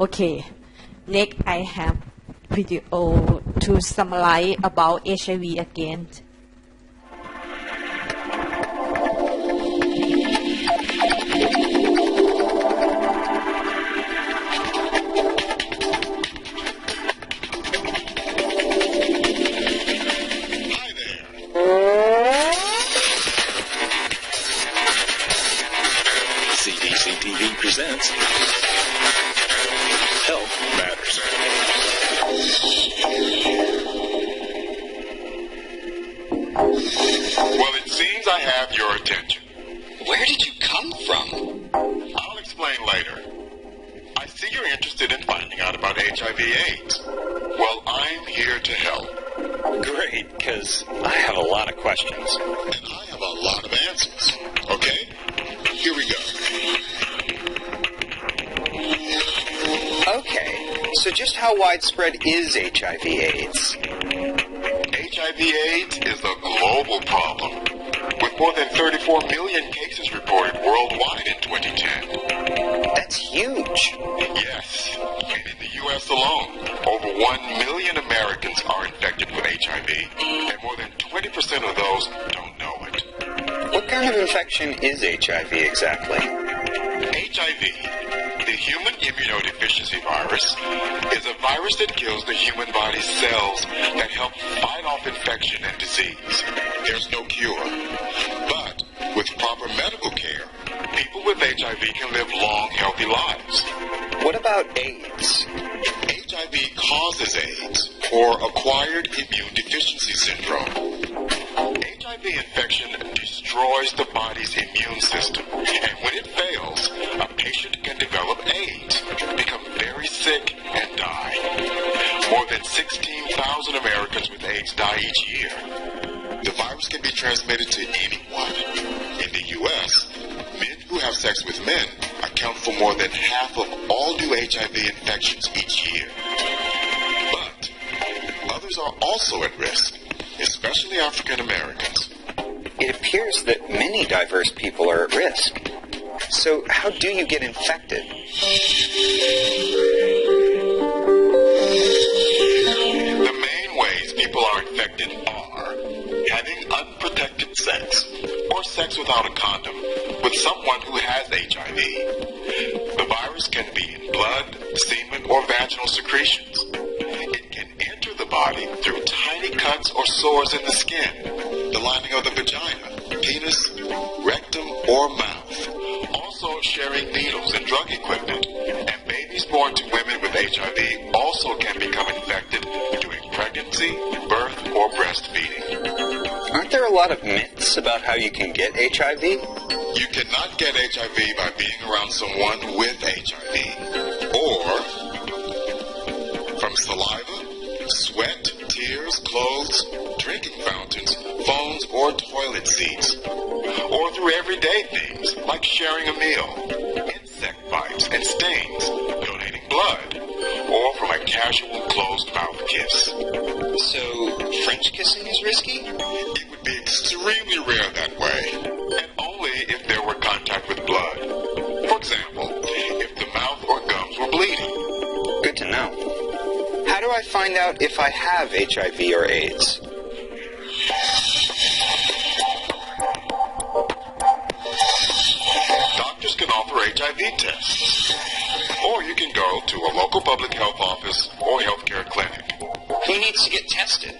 Okay, next I have video to summarize about HIV again. CDC TV presents Health Matters. Well, it seems I have your attention. Where did you come from? I'll explain later. I see you're interested in finding out about HIV/AIDS. Well, I'm here to help. Great, because I have a lot of questions. And I have a lot of answers. Okay? Here we go. Okay, so just how widespread is HIV/AIDS? HIV/AIDS is a global problem, with more than 34 million cases reported worldwide in 2010. That's huge. Yes, and in the U.S. alone, over 1 million Americans are infected with HIV, and more than 20% of those don't know it. What kind of infection is HIV exactly? HIV, the human immunodeficiency virus, is a virus that kills the human body's cells that help fight off infection and disease. There's no cure, but with proper medical care, people with HIV can live long, healthy lives. What about AIDS? HIV causes AIDS, or acquired immune deficiency syndrome. HIV infection destroys the body's immune system, and when it fails, a patient can develop AIDS, become very sick, and die. More than 16,000 Americans with AIDS die each year. The virus can be transmitted to anyone. In the U.S., men who have sex with men account for more than half of all new HIV infections each year. But others are also at risk, especially African Americans. It appears that many diverse people are at risk. So how do you get infected? The main ways people are infected are having unprotected sex, or sex without a condom, with someone who has HIV. The virus can be in blood, semen, or vaginal secretions. It can enter the body through tiny cuts or sores in the skin, the lining of the vagina, penis, rectum, or mouth. Also sharing needles and drug equipment. And babies born to women with HIV also can become infected during pregnancy, birth, or breastfeeding. Aren't there a lot of myths about how you can get HIV? You cannot get HIV by being around someone with HIV, or from saliva, sweat, tears, clothes, drinking fountains, phones, or toilet seats, or through everyday things like sharing a meal, insect bites and stings, donating blood, or from a casual closed-mouth kiss. So French kissing is risky? It would be extremely rare that way, and only if there were contact with blood. For example, if the mouth or gums were bleeding. Good to know. How do I find out if I have HIV or AIDS? Doctors can offer HIV tests, or you can go to a local public health office or healthcare clinic. Who needs to get tested?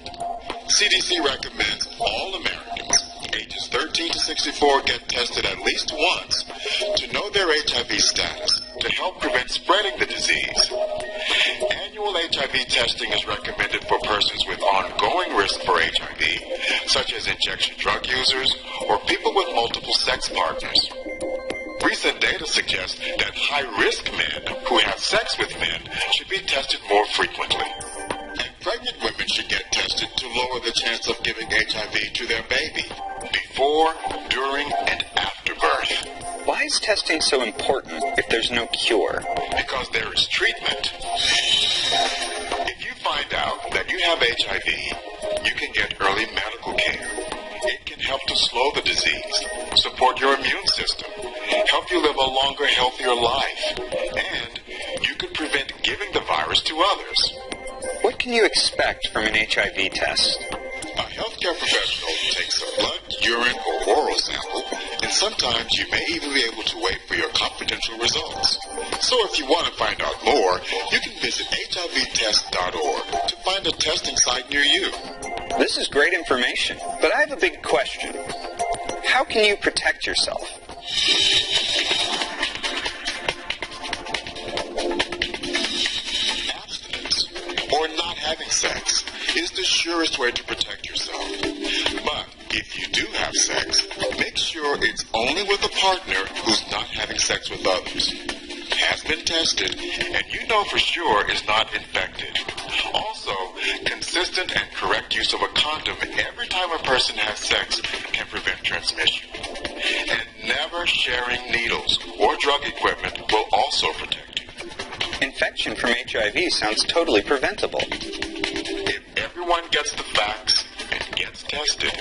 CDC recommends all Americans ages 13 to 64 get tested at least once to know their HIV status to help prevent spreading the disease. Annual HIV testing is recommended for persons with ongoing risk for HIV, such as injection drug users or people with multiple sex partners. Recent data suggests that high-risk men who have sex with men should be tested more frequently. And pregnant women should get tested to lower the chance of giving HIV to their baby before, during, and after birth. Why is testing so important if there's no cure? Because there is treatment. If you find out that you have HIV, you can get early medical care. It can help to slow the disease, support your immune system, help you live a longer, healthier life, and you can prevent virus to others. What can you expect from an HIV test? A healthcare professional takes a blood, urine, or oral sample, and sometimes you may even be able to wait for your confidential results. So if you want to find out more, you can visit hivtest.org to find a testing site near you. This is great information, but I have a big question. How can you protect yourself? Abstinence, or not having sex, is the surest way to protect yourself. But if you do have sex, make sure it's only with a partner who's not having sex with others, has been tested, and you know for sure is not infected. Also, consistent and correct use of a condom every time a person has sex can prevent transmission. And never sharing needles or drug equipment will also protect you. Infection from HIV sounds totally preventable. If everyone gets the facts and gets tested,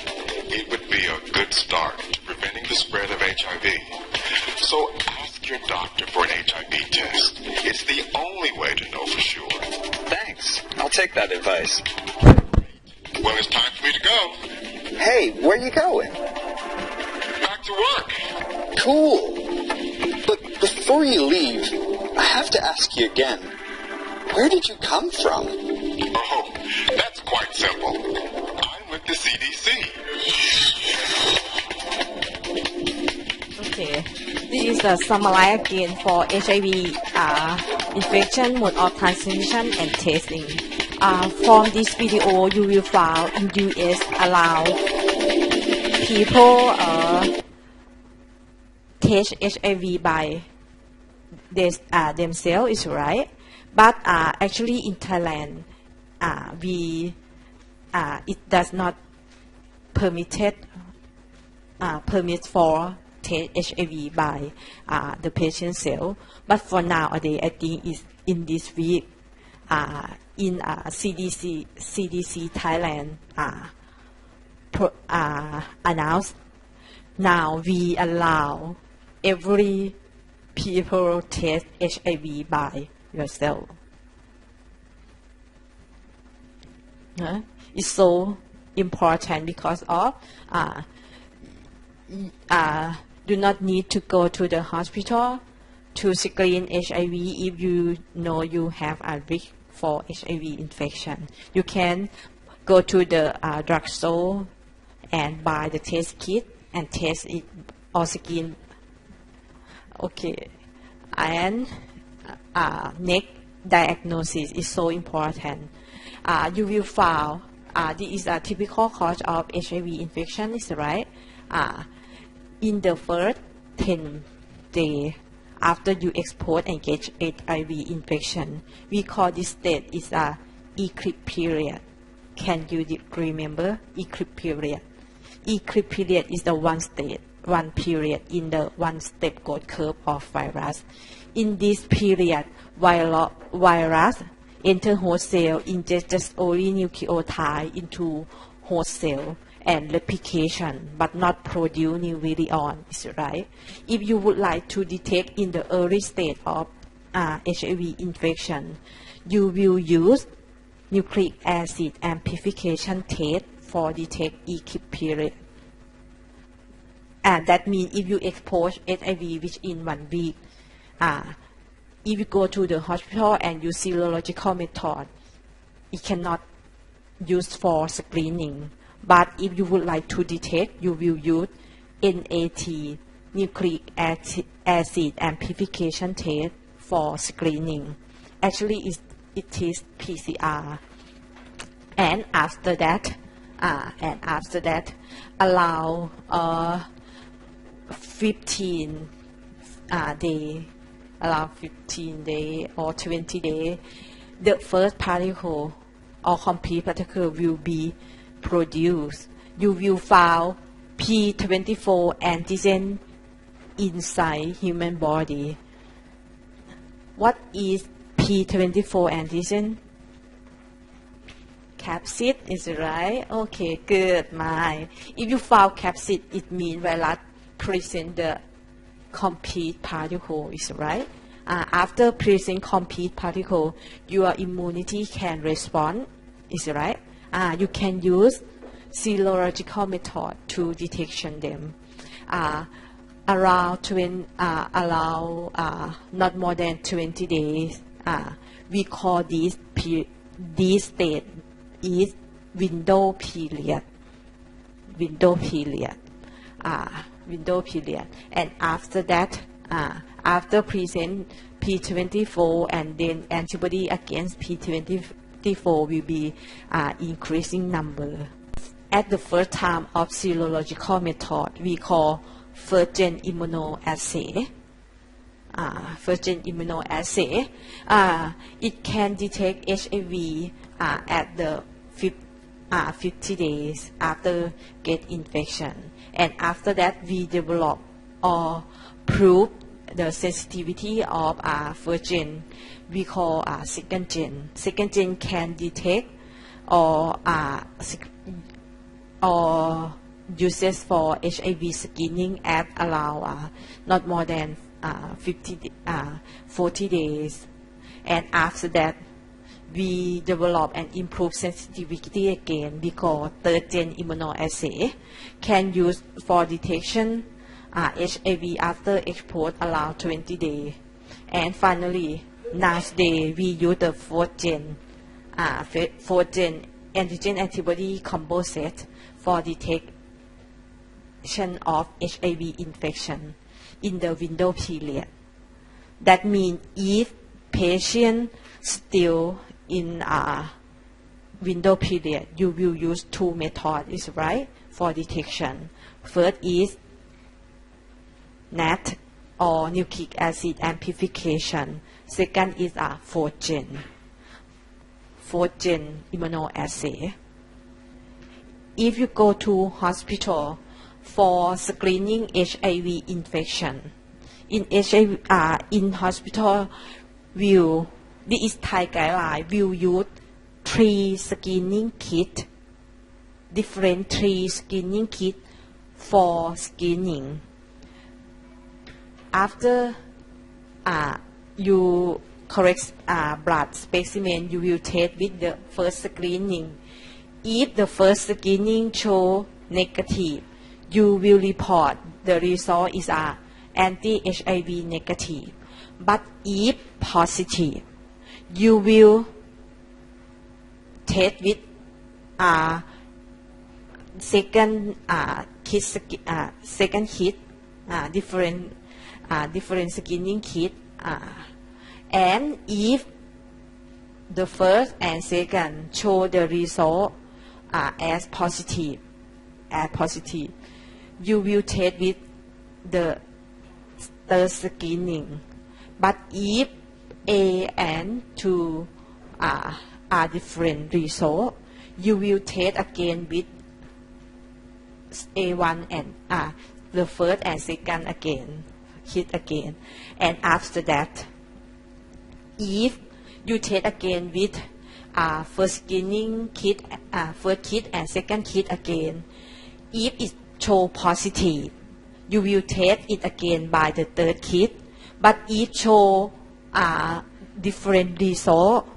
it would be a good start to preventing the spread of HIV. So ask your doctor for an HIV test. It's the only way to know for sure. Thanks. I'll take that advice. Well, it's time for me to go. Hey, where you going? Back to work. Cool. But before you leave, I have to ask you again. Where did you come from? Oh, that's quite simple. I'm with the CDC. Okay, this is the summary again for HIV infection, mode of transmission, and testing. From this video, you will find in US allow people test HIV by themselves, is right? But actually in Thailand, it does not permit for test HIV by the patient self. But for nowadays, I think is in this week in CDC Thailand announced now we allow every people test HIV by yourself. It's so important because of do not need to go to the hospital to screen HIV if you know you have a risk for HIV infection. You can go to the drugstore and buy the test kit and test it or screen. Okay, and next diagnosis is so important. You will find this is a typical cause of HIV infection, is right? In the first 10 days after you expose and get HIV infection, we call this state is a eclipse period. Can you remember eclipse period? Eclipse period is the one period in the one-step growth curve of virus. In this period, virus enter host cell, inject just only nucleotide into host cell and replication, but not produce new virion, is right? If you would like to detect in the early stage of HIV infection, you will use nucleic acid amplification test for detect eclipse period. And that means if you expose HIV within 1 week, if you go to the hospital and use serological method, it cannot use for screening. But if you would like to detect, you will use NAT, nucleic acid amplification test for screening. Actually, it is PCR. And after that, allow 15 day, around 15 days or 20 days, the first particle or complete particle will be produced. You will find P24 antigen inside human body. What is P24 antigen? Capsid, is it right? Okay, good. If you found capsid, it means virus present the complete particle, is right? after present complete particle, your immunity can respond. Is it right? You can use serological method to detection them. Around not more than 20 days, we call this state is window period. Window period. And after that, after present P24 and then antibody against P24 will be increasing number. At the first time of serological method, we call first-gen immunoassay. First-gen immunoassay. It can detect HIV at the 50 days after get infection. And after that, we develop or prove the sensitivity of first gen. We call second gen. Second gen can detect or uses for HIV screening at around not more than 40 days. And after that, we develop and improve sensitivity again. We call third gen immunoassay. Can use for detection HIV after exposure around 20 days. And finally, nowadays we use the fourth gen antigen antibody combo set for detection of HIV infection in the window period. That means if patient still in window period, you will use two methods, is right, for detection. First is NAT or nucleic acid amplification. Second is fourth gen immunoassay. If you go to hospital for screening HIV infection, in hospital this is Thai guideline, will use 3 screening kit, different 3 screening kit for screening. After you correct blood specimen, you will test with the first screening. If the first screening show negative, you will report the result is anti-HIV negative. But if positive, you will test with second kit, different screening kit, and if the first and second show the result as positive, you will test with the third screening. But if A and 2 are different results, you will test again with A1 and the first and second again, hit again. And after that, if you test again with first screening kit, first kit and second kit again, if it show positive, you will test it again by the third kit. But if show different result,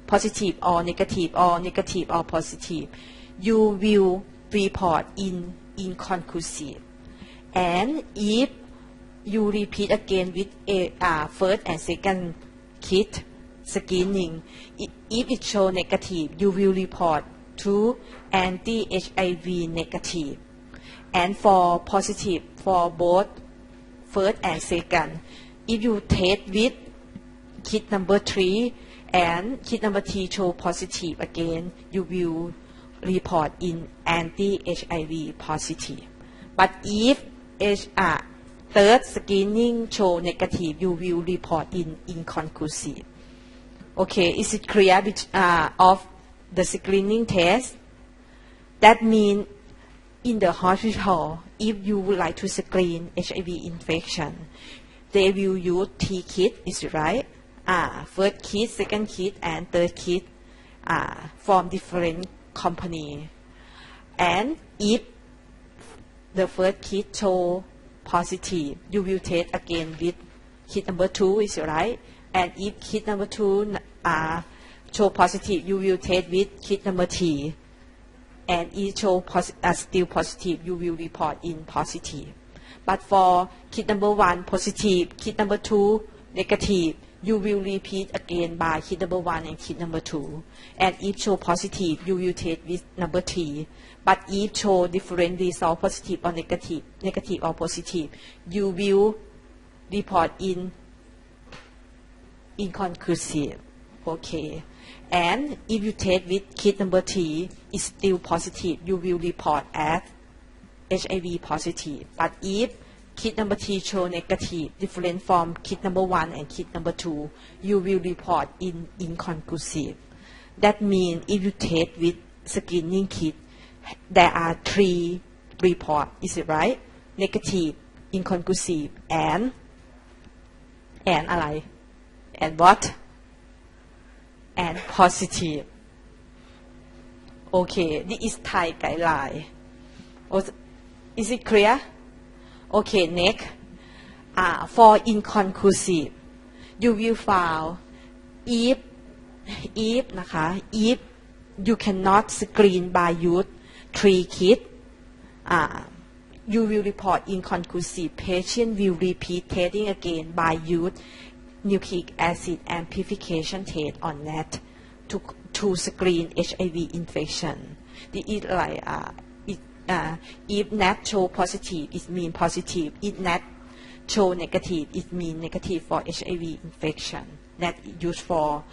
positive or negative or positive, you will report inconclusive. And if you repeat again with first and second kit screening, if it show negative, you will report to anti-HIV negative. And for positive, for both first and second, if you test with kit number 3 and kit number 3 show positive again, you will report in anti-HIV positive. But if third screening show negative, you will report in inconclusive. Okay, is it clear of the screening test? That means in the hospital, if you would like to screen HIV infection, they will use 3 kits, is it right? First kit, second kit, and third kit from different company. And if the first kit show positive, you will test again with hit number 2 is right, and if hit number 2 show positive, you will test with hit number 3, and if show still positive, you will report in positive. But for kit number 1 positive, kit number 2 negative, you will repeat again by kit number 1 and kit number 2. And if show positive, you will take with number 3. But if show different result, positive or negative, negative or positive, you will report in inconclusive. Okay. And if you take with kit number 3, it's still positive, you will report as HIV positive. But if kit number 3 show negative, different from kit number 1 and kit number 2, you will report in inconclusive. That means if you take with screening kit, there are 3 reports. Is it right? Negative, inconclusive, andอะไร? And what? And positive. Okay, this is Thai guideline. Is it clear? Okay, next. For inconclusive, you will file if you cannot screen by use 3 kits, you will report inconclusive. Patient will repeat testing again by use nucleic acid amplification test on NAT to screen HIV infection. This is like if NAT show positive, it means positive. If NAT show negative, it means negative for HIV infection. That is used for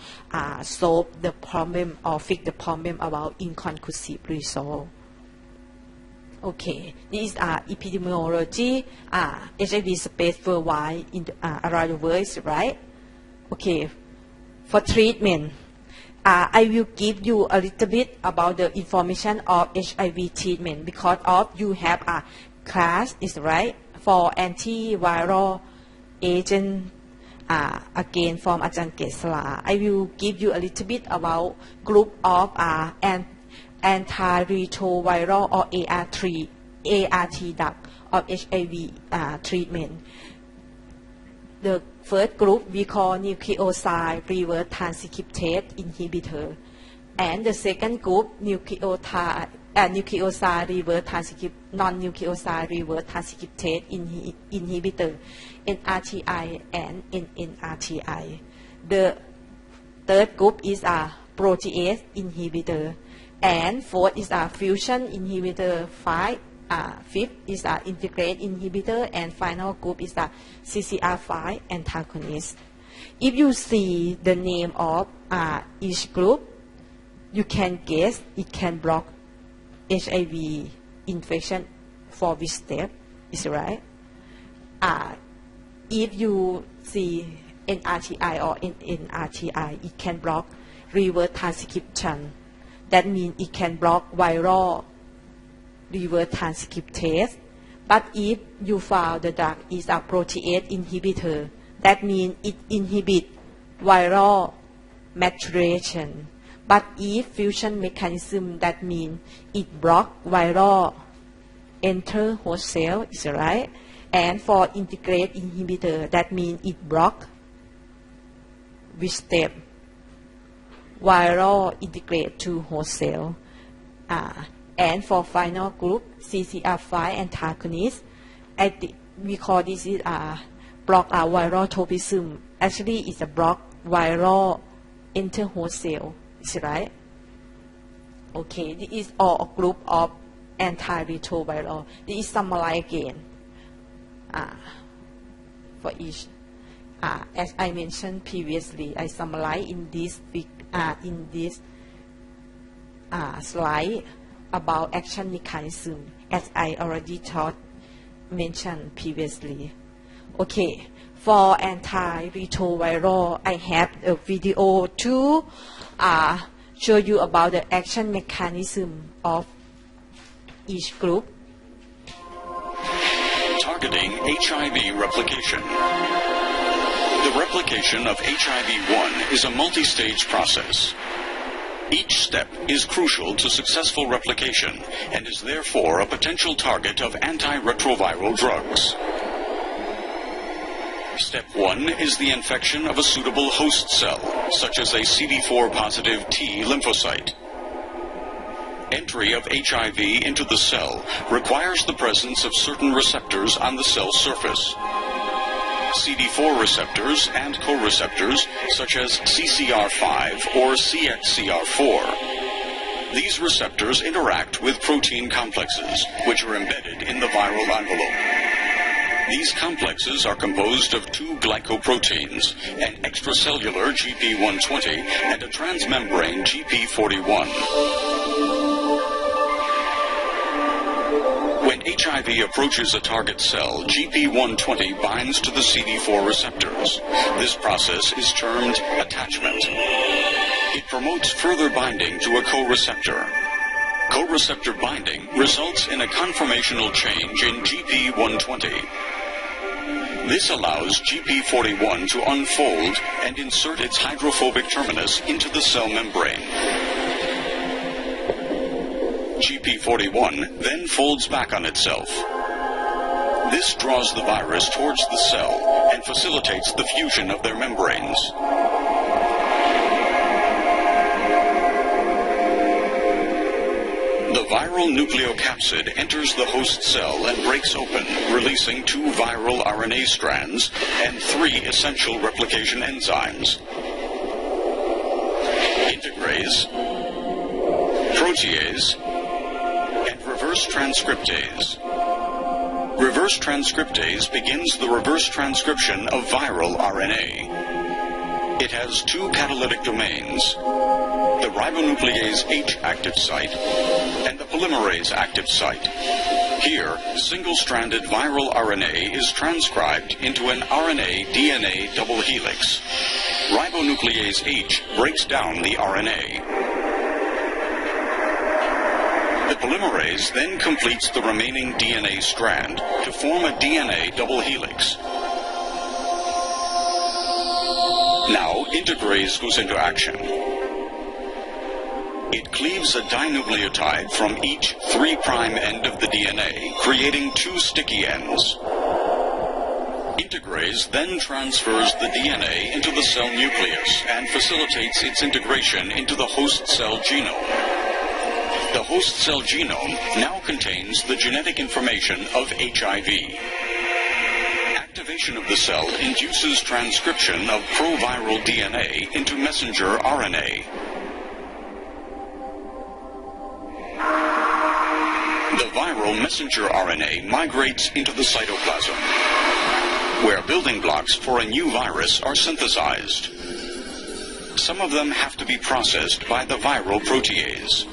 solve the problem or fix the problem about inconclusive result. Okay, this is epidemiology, HIV space worldwide in around the world, right? Okay, for treatment, I will give you a little bit about the information of HIV treatment because of you have a class, is right, for antiviral agent again from Ajahn Kesala. I will give you a little bit about group of antiretroviral or ART drug of HIV treatment. The first group we call nucleoside reverse transcriptase inhibitor, and the second group nucleoside reverse non-nucleoside reverse transcriptase inhibitor, NRTI and NNRTI. The third group is a protease inhibitor, and fourth is a fusion inhibitor. Fifth is a integrase inhibitor, and final group is a CCR5 antagonist. If you see the name of each group, you can guess it can block HIV infection for which step, is right? If you see NRTI or NNRTI, it can block reverse transcription. That means it can block viral reverse transcriptase. But if you found the drug is a protease inhibitor, that means it inhibits viral maturation. But if fusion mechanism, that means it blocks viral enter host cell, is right? And for integrase inhibitor, that means it blocks which step? Viral integrate to host cell. And for final group, CCR5 antagonist, we call this is block viral tropism. Actually, it's a block viral enter host cell. Is right? Okay, this is all a group of antiretroviral. This is summarized again for each. As I mentioned previously, I summarize in this slide about action mechanism, as I already mentioned previously. Okay, for antiretroviral, I have a video to show you about the action mechanism of each group. Targeting HIV replication. The replication of HIV-1 is a multi-stage process. Each step is crucial to successful replication and is therefore a potential target of antiretroviral drugs. Step 1 is the infection of a suitable host cell, such as a CD4 positive T lymphocyte. Entry of HIV into the cell requires the presence of certain receptors on the cell surface. CD4 receptors and co-receptors such as CCR5 or CXCR4. These receptors interact with protein complexes, which are embedded in the viral envelope. These complexes are composed of two glycoproteins, an extracellular GP120 and a transmembrane GP41. When HIV approaches a target cell, GP120 binds to the CD4 receptors. This process is termed attachment. It promotes further binding to a co-receptor. Co-receptor binding results in a conformational change in GP120. This allows GP41 to unfold and insert its hydrophobic terminus into the cell membrane. GP41 then folds back on itself. This draws the virus towards the cell and facilitates the fusion of their membranes. The viral nucleocapsid enters the host cell and breaks open, releasing two viral RNA strands and three essential replication enzymes: integrase, protease, and reverse transcriptase. Reverse transcriptase begins the reverse transcription of viral RNA. It has two catalytic domains: the ribonuclease H active site and the polymerase active site. Here, single-stranded viral RNA is transcribed into an RNA-DNA double helix. Ribonuclease H breaks down the RNA. The polymerase then completes the remaining DNA strand to form a DNA double helix. Now, integrase goes into action. It cleaves a dinucleotide from each 3' end of the DNA, creating two sticky ends. Integrase then transfers the DNA into the cell nucleus and facilitates its integration into the host cell genome. The host cell genome now contains the genetic information of HIV. Activation of the cell induces transcription of proviral DNA into messenger RNA. The viral messenger RNA migrates into the cytoplasm, where building blocks for a new virus are synthesized. Some of them have to be processed by the viral protease.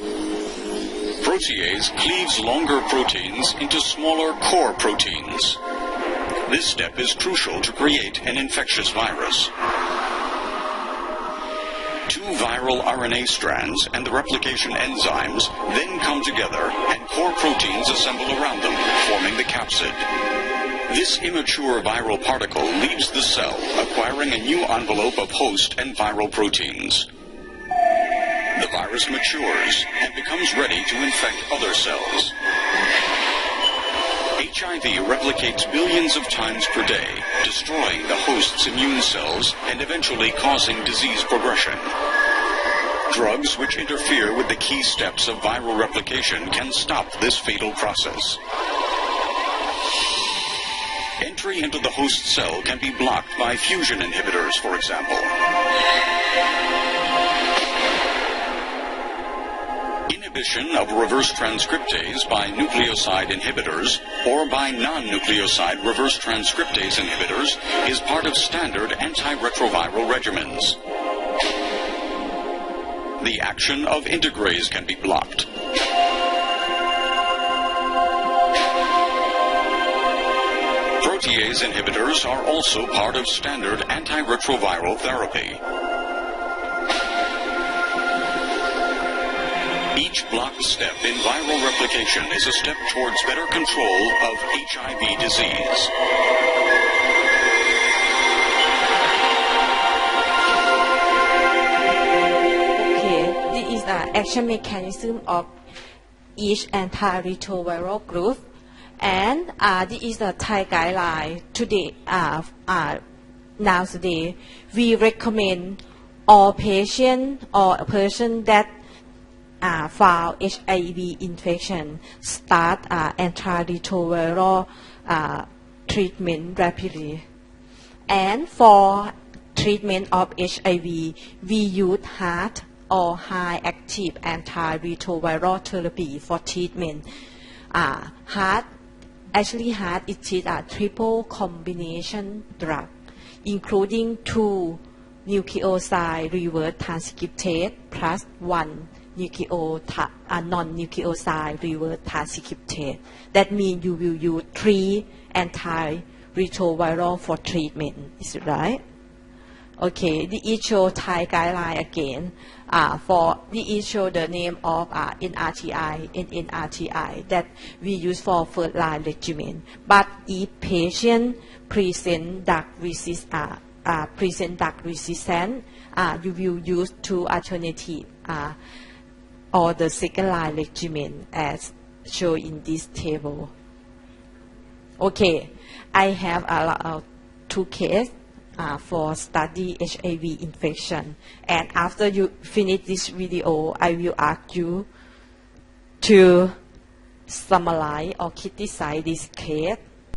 Protease cleaves longer proteins into smaller core proteins. This step is crucial to create an infectious virus. Two viral RNA strands and the replication enzymes then come together and core proteins assemble around them, forming the capsid. This immature viral particle leaves the cell, acquiring a new envelope of host and viral proteins. The virus matures and becomes ready to infect other cells. HIV replicates billions of times per day, destroying the host's immune cells and eventually causing disease progression. Drugs which interfere with the key steps of viral replication can stop this fatal process. Entry into the host cell can be blocked by fusion inhibitors, for example. Inhibition of reverse transcriptase by nucleoside inhibitors or by non-nucleoside reverse transcriptase inhibitors is part of standard antiretroviral regimens. The action of integrase can be blocked. Protease inhibitors are also part of standard antiretroviral therapy. Each blocked step in viral replication is a step towards better control of HIV disease. Okay, this is the action mechanism of each antiretroviral group, and this is the Thai guideline. Today, nowadays we recommend all patients or a person that found HIV infection start antiretroviral treatment rapidly. And for treatment of HIV, we use hard or high active antiretroviral therapy for treatment. Hard it is a triple combination drug, including 2 nucleoside reverse transcriptase plus 1 non-nucleoside reverse transcriptase. That means you will use 3 antiretroviral for treatment. Is it right? Okay, this show Thai guideline again. This show the name of NRTI that we use for first line regimen. But if patient present drug resistance, you will use 2 alternatives or the second line regimen as shown in this table. Okay, I have a lot of 2 cases for study HIV infection, and after you finish this video, I will ask you to summarize or criticize this case